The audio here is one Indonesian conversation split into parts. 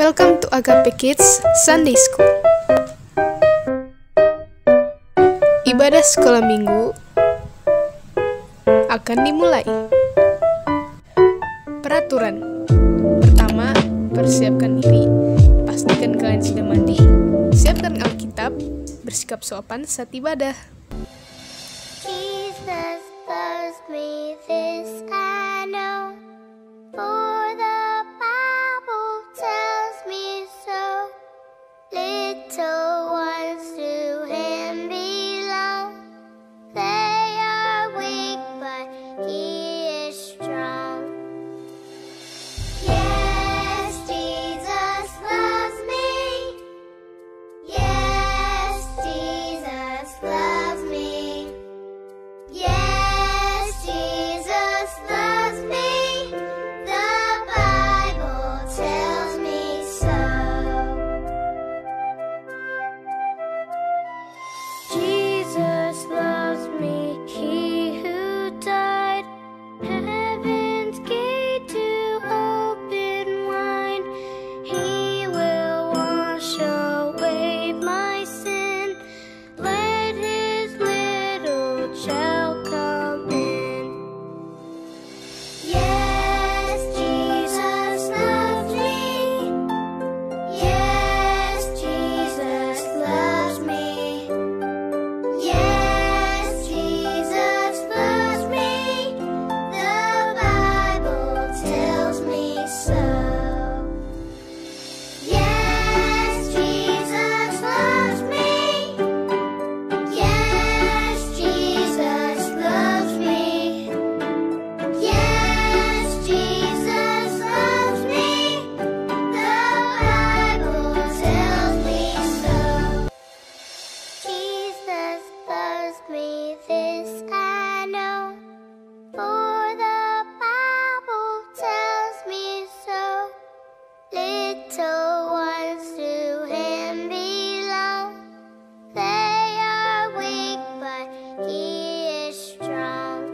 Welcome to Agape Kids Sunday School. Ibadah sekolah minggu akan dimulai. Peraturan. Pertama, persiapkan diri. Pastikan kalian sudah mandi. Siapkan Alkitab. Bersikap sopan saat ibadah. Jesus loves me, this I know, for the Bible tells me so. Little ones to Him belong. They are weak, but He is strong. Yes, Jesus loves me. Yes, Jesus loves me. Yes, Jesus loves me. The Bible tells me so. Jesus loves me, He who died, heaven's gate to open wide. He will wash away my sin. Let His little child come in. Yes, Jesus loves me. Yes, Jesus loves me. Yes, Jesus loves me. The Bible tells me so. Yes, Jesus loves me. Yes, Jesus loves me. Yes, Jesus loves me. The Bible tells me so. Jesus loves me, this I know, for the Bible tells me so. Little ones to Him belong. They are weak, but He is strong.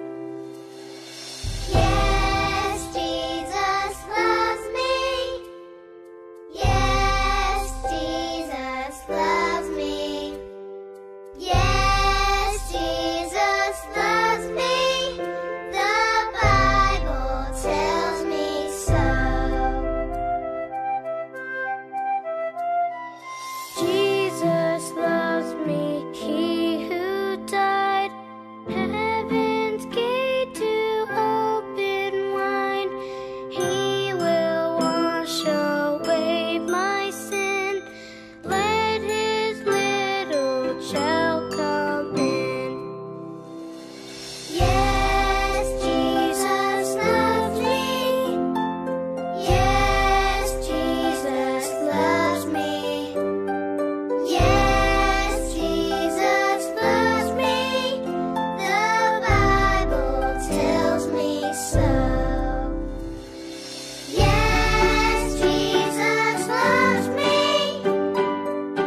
Yes, Jesus loves me. Yes, Jesus loves me. Yes, Jesus loves me. The Bible tells me so. Jesus loves me, He who died, heaven's gate to open wide. He will wash away my sin. Let His little child come in. Yes, Jesus loves me. Yes, Jesus loves me. Yes, Jesus loves me. The Bible tells me so. Yes, Jesus loves me.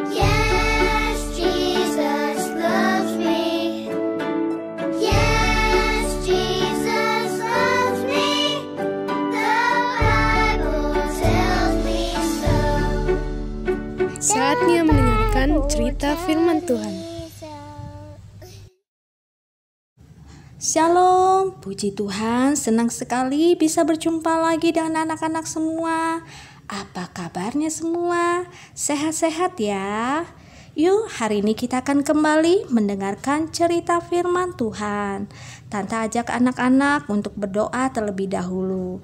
Yes, Jesus loves me. Yes, Jesus loves me. The Bible tells me so. Saatnya mendengarkan cerita firman Tuhan. Shalom, puji Tuhan, senang sekali bisa berjumpa lagi dengan anak-anak semua. Apa kabarnya semua? Sehat-sehat ya? Yuk, hari ini kita akan kembali mendengarkan cerita firman Tuhan. Tante ajak anak-anak untuk berdoa terlebih dahulu.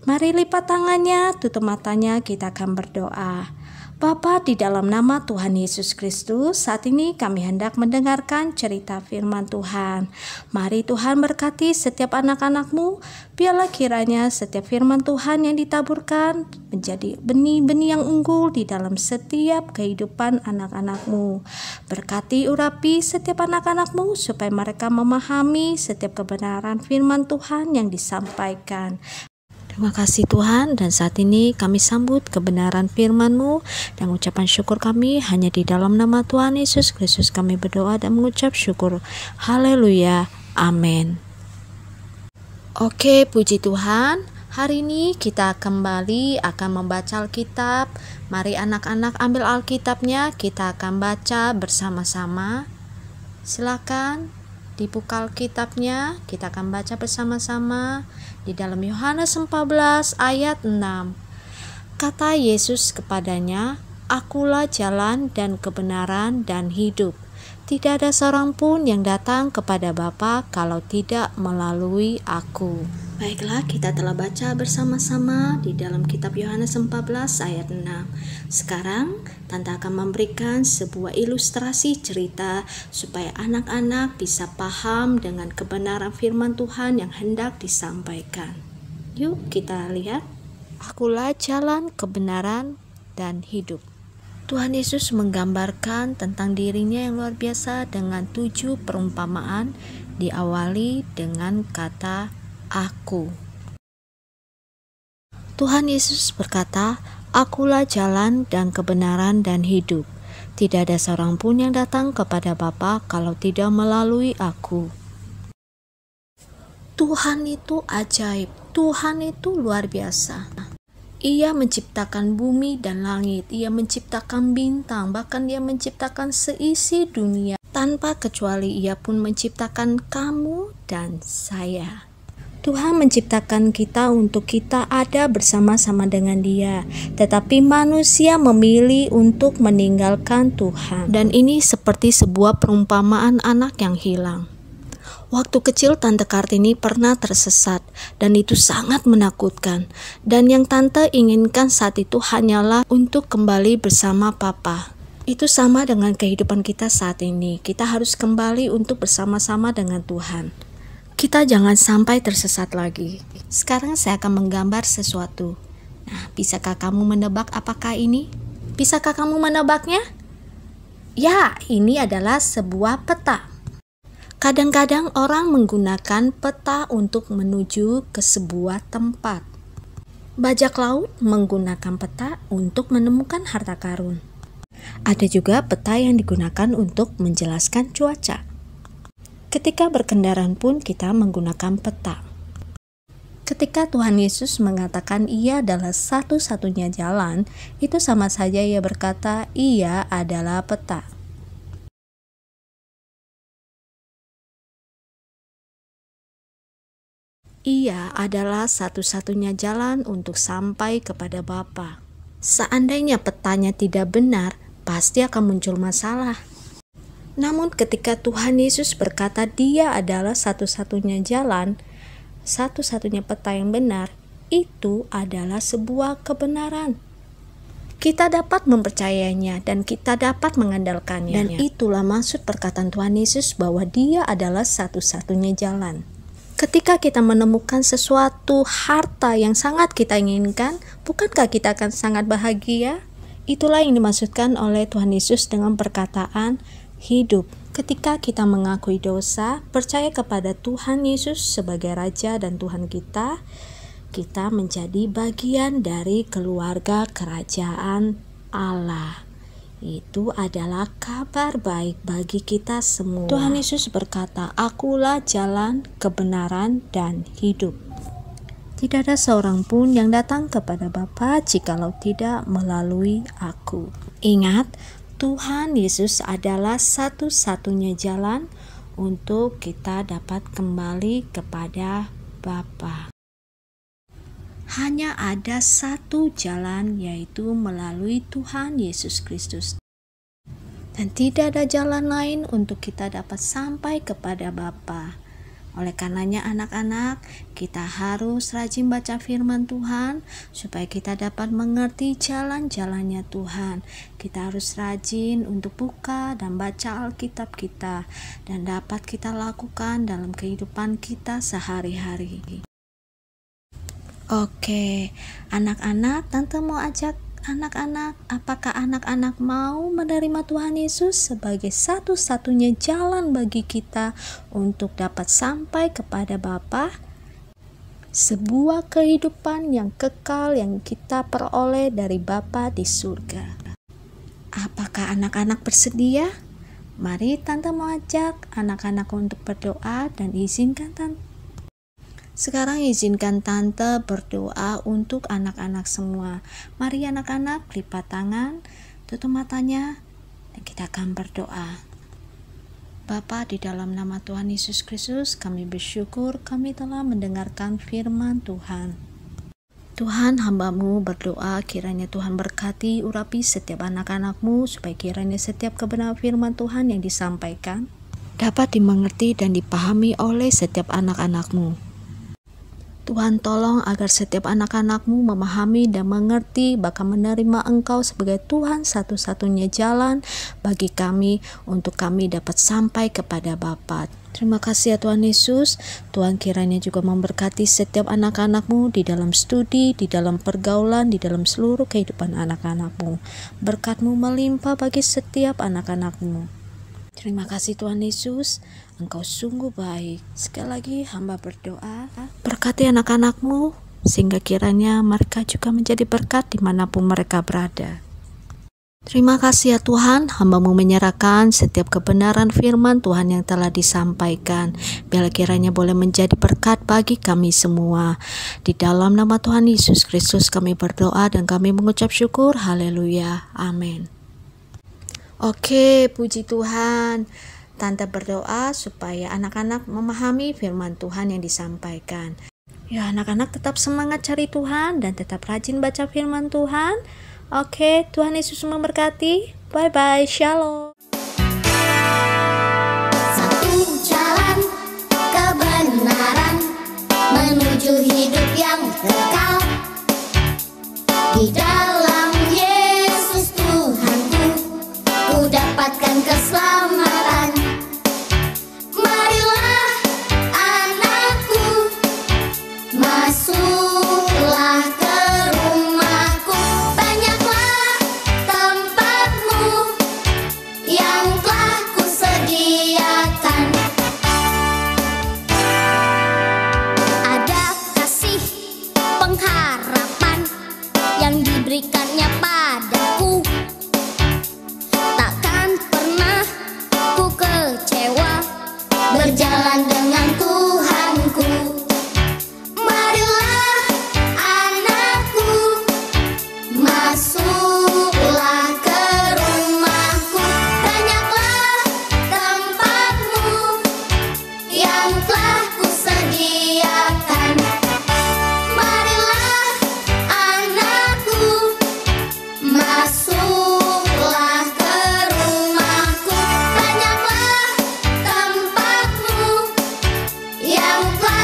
Mari lipat tangannya, tutup matanya, kita akan berdoa. Bapa, di dalam nama Tuhan Yesus Kristus, saat ini kami hendak mendengarkan cerita firman Tuhan. Mari Tuhan berkati setiap anak-anak-Mu, biarlah kiranya setiap firman Tuhan yang ditaburkan menjadi benih-benih yang unggul di dalam setiap kehidupan anak-anak-Mu. Berkati urapi setiap anak-anak-Mu supaya mereka memahami setiap kebenaran firman Tuhan yang disampaikan. Terima kasih Tuhan, dan saat ini kami sambut kebenaran firman-Mu dan ucapan syukur kami hanya di dalam nama Tuhan Yesus Kristus kami berdoa dan mengucap syukur. Haleluya, amin. Oke, puji Tuhan. Hari ini kita kembali akan membaca Alkitab. Mari anak-anak ambil Alkitabnya, kita akan baca bersama-sama. Silakan dibuka Alkitabnya, kita akan baca bersama-sama di dalam Yohanes 14 ayat 6. Kata Yesus kepadanya, "Akulah jalan dan kebenaran dan hidup. Tidak ada seorang pun yang datang kepada Bapa kalau tidak melalui Aku." Baiklah, kita telah baca bersama-sama di dalam kitab Yohanes 14 ayat 6. Sekarang, Tante akan memberikan sebuah ilustrasi cerita supaya anak-anak bisa paham dengan kebenaran firman Tuhan yang hendak disampaikan. Yuk kita lihat. Akulah jalan, kebenaran, dan hidup. Tuhan Yesus menggambarkan tentang dirinya yang luar biasa dengan 7 perumpamaan, diawali dengan kata Aku. Tuhan Yesus berkata, "Akulah jalan dan kebenaran dan hidup. Tidak ada seorang pun yang datang kepada Bapa kalau tidak melalui Aku." Tuhan itu ajaib, Tuhan itu luar biasa. Ia menciptakan bumi dan langit, Ia menciptakan bintang, bahkan Dia menciptakan seisi dunia. Tanpa kecuali Ia pun menciptakan kamu dan saya. Tuhan menciptakan kita untuk kita ada bersama-sama dengan Dia, tetapi manusia memilih untuk meninggalkan Tuhan. Dan ini seperti sebuah perumpamaan anak yang hilang. Waktu kecil Tante Kartini pernah tersesat dan itu sangat menakutkan. Dan yang Tante inginkan saat itu hanyalah untuk kembali bersama Papa. Itu sama dengan kehidupan kita saat ini. Kita harus kembali untuk bersama-sama dengan Tuhan. Kita jangan sampai tersesat lagi. Sekarang saya akan menggambar sesuatu. Nah, bisakah kamu menebak apakah ini? Bisakah kamu menebaknya? Ya, ini adalah sebuah peta. Kadang-kadang orang menggunakan peta untuk menuju ke sebuah tempat. Bajak laut menggunakan peta untuk menemukan harta karun. Ada juga peta yang digunakan untuk menjelaskan cuaca. Ketika berkendaraan pun kita menggunakan peta. Ketika Tuhan Yesus mengatakan Ia adalah satu-satunya jalan, itu sama saja Ia berkata Ia adalah peta. Ia adalah satu-satunya jalan untuk sampai kepada Bapa. Seandainya petanya tidak benar, pasti akan muncul masalah. Namun ketika Tuhan Yesus berkata Dia adalah satu-satunya jalan, satu-satunya peta yang benar, itu adalah sebuah kebenaran. Kita dapat mempercayainya dan kita dapat mengandalkannya. Dan itulah maksud perkataan Tuhan Yesus bahwa Dia adalah satu-satunya jalan. Ketika kita menemukan sesuatu harta yang sangat kita inginkan, bukankah kita akan sangat bahagia? Itulah yang dimaksudkan oleh Tuhan Yesus dengan perkataan hidup. Ketika kita mengakui dosa, percaya kepada Tuhan Yesus sebagai Raja dan Tuhan kita menjadi bagian dari keluarga kerajaan Allah. Itu adalah kabar baik bagi kita semua. Tuhan Yesus berkata, "Akulah jalan, kebenaran, dan hidup. Tidak ada seorang pun yang datang kepada Bapa jikalau tidak melalui Aku." Ingat, Tuhan Yesus adalah satu-satunya jalan untuk kita dapat kembali kepada Bapa. Hanya ada satu jalan, yaitu melalui Tuhan Yesus Kristus. Dan tidak ada jalan lain untuk kita dapat sampai kepada Bapa. Oleh karenanya anak-anak, kita harus rajin baca firman Tuhan supaya kita dapat mengerti jalan-jalannya Tuhan. Kita harus rajin untuk buka dan baca Alkitab kita dan dapat kita lakukan dalam kehidupan kita sehari-hari. Oke, anak-anak, Tante mau ajak anak-anak, apakah anak-anak mau menerima Tuhan Yesus sebagai satu-satunya jalan bagi kita untuk dapat sampai kepada Bapa? Sebuah kehidupan yang kekal yang kita peroleh dari Bapa di surga. Apakah anak-anak bersedia? Mari Tante mau ajak anak-anak untuk berdoa dan izinkan Tante. Sekarang izinkan Tante berdoa untuk anak-anak semua. Mari anak-anak, lipat tangan, tutup matanya, dan kita akan berdoa. Bapa, di dalam nama Tuhan Yesus Kristus, kami bersyukur kami telah mendengarkan firman Tuhan. Tuhan, hamba-Mu berdoa kiranya Tuhan berkati urapi setiap anak-anak-Mu, supaya kiranya setiap kebenaran firman Tuhan yang disampaikan dapat dimengerti dan dipahami oleh setiap anak-anak-Mu. Tuhan, tolong agar setiap anak-anak-Mu memahami dan mengerti, bahkan menerima Engkau sebagai Tuhan satu-satunya jalan bagi kami untuk kami dapat sampai kepada Bapa. Terima kasih ya Tuhan Yesus. Tuhan kiranya juga memberkati setiap anak-anak-Mu di dalam studi, di dalam pergaulan, di dalam seluruh kehidupan anak-anak-Mu. Berkat-Mu melimpah bagi setiap anak-anak-Mu. Terima kasih Tuhan Yesus, Engkau sungguh baik. Sekali lagi hamba berdoa, berkati anak-anak-Mu, sehingga kiranya mereka juga menjadi berkat dimanapun mereka berada. Terima kasih ya Tuhan, hamba-Mu menyerahkan setiap kebenaran firman Tuhan yang telah disampaikan. Biarlah kiranya boleh menjadi berkat bagi kami semua. Di dalam nama Tuhan Yesus Kristus kami berdoa dan kami mengucap syukur. Haleluya. Amin. Oke, puji Tuhan. Tante berdoa supaya anak-anak memahami firman Tuhan yang disampaikan. Ya, anak-anak tetap semangat cari Tuhan dan tetap rajin baca firman Tuhan. Oke, Tuhan Yesus memberkati. Bye-bye, shalom. Satu jalan kebenaran menuju hidup yang kekal. Di dalam Yesus Tuhanku, ku dapatkan keselamatan. Marilah anakku, masuklah ke rumahku. Banyaklah tempatmu yang telah kusediakan. Ada kasih pengharapan yang diberikannya padaku. Takkan pernah ku kecewa berjalan dengan Tuhanku. Marilah anakku, masuklah ke rumahku. Banyaklah tempatmu yang telah kusediakan. Marilah anakku, masuklah ke rumahku. Banyaklah tempatmu yang telah